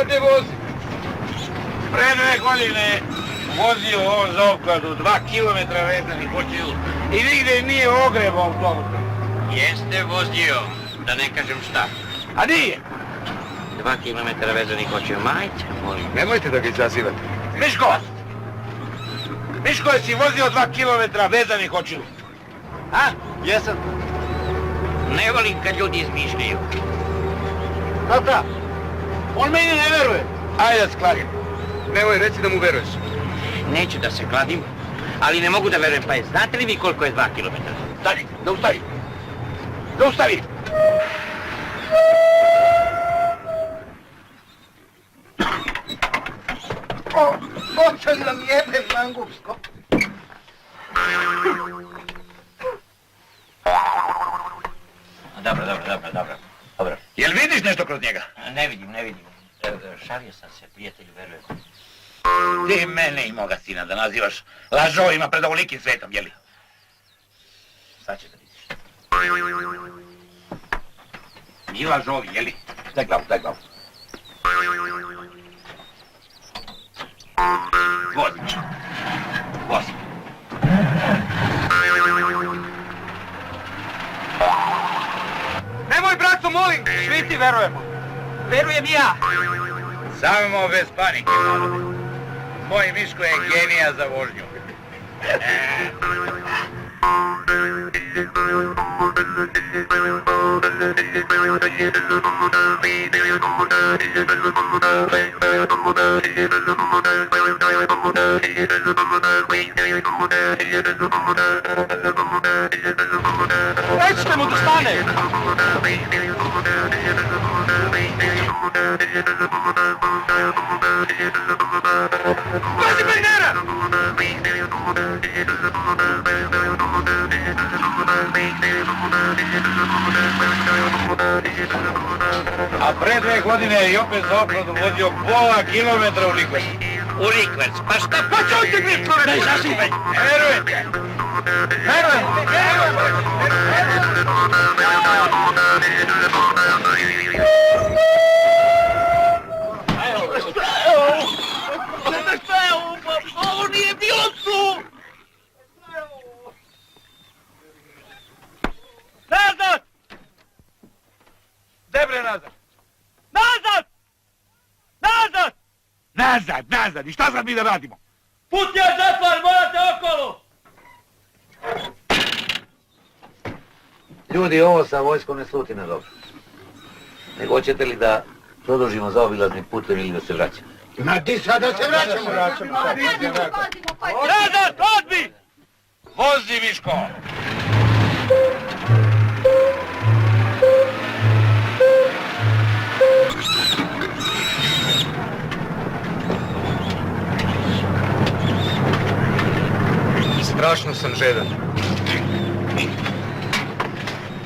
da te vozi? Pre 2 godine vozio on za opkladu 2 kilometra vezanih očiju i nigde nije ogrebao autobusa. Jeste vozio, da ne kažem šta. A nije? 2 kilometra vezanih očiju, majte, molim. Nemojte da ga izazivate. Miško! Miško, jesi vozio 2 kilometra vezanih očiju? A? Jesam. Ne volim kad ljudi izmišljaju. Tata, on meni ne veruje. Ajde da skladim. Nemoj reci da mu veruješ. Neću da se kladim, ali ne mogu da verujem, pa je. Znate li vi koliko je 2 kilometra? Stani, da ustavi. Da ustavi. Očaj nam jebe, mangupsko. Dobro. Jel vidiš nešto kroz njega? Ne vidim. Šalio sam se, prijatelju, verujem. Ti mene i moga sina da nazivaš lažovima pred ovolikim svetom, jeli? Sad će da vidiš. Mi lažovi, jeli? Daj glavu. Vozi. Nemoj, braco, molim, svi ti verujemo. Verujem i ja. Samo bez panike, malo. Moj Miško je genija za vožnju. Recite mu da stane. Pazi, Bernera! A pre 2 godine je i opet za opkladu vozio pola kilometra u Likvec. U Likvec, pa šta? Pa čovjek ti gri, čovjek! Daj, zasipaj! Ne verujete! Šta je ovo? Ovo nije bilo tu! Nazad! Debre nazad! Nazad! Nazad! Nazad! I šta sad mi da radimo? Put je zatvar, morate okolo! Ljudi, ovo sa vojskom ne sluti na dobro. Nego hoćete li da produžimo zaobilazni putem ili da se vraćamo? Ma di sada se vraćamo? Nazad, odbi! Vozi, Miško! Strašno sam žedan.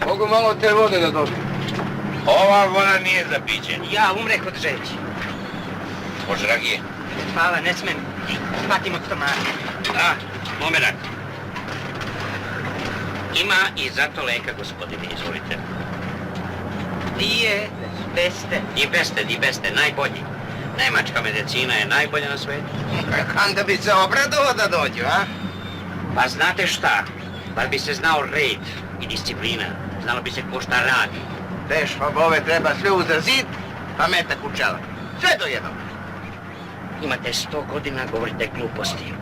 Mogu malo te vode da dobijem. Ova voda nije za piće. Ja umreh od žeći. Može, Ragije? Hvala, ne smem. Patim od stomaka. Momenat. Ima i zato leka, gospodine, izvolite. Di beste, najbolji. Nemačka medicina je najbolja na svijetu. Onda bi se obradovao da dođu, a? Pa znate šta? Bar bi se znao red i disciplina. Znalo bi se ko šta radi. Te švabove treba sve uza zid, pa metak u čela. Sve do jednog. Imate 100 godina, govorite gluposti.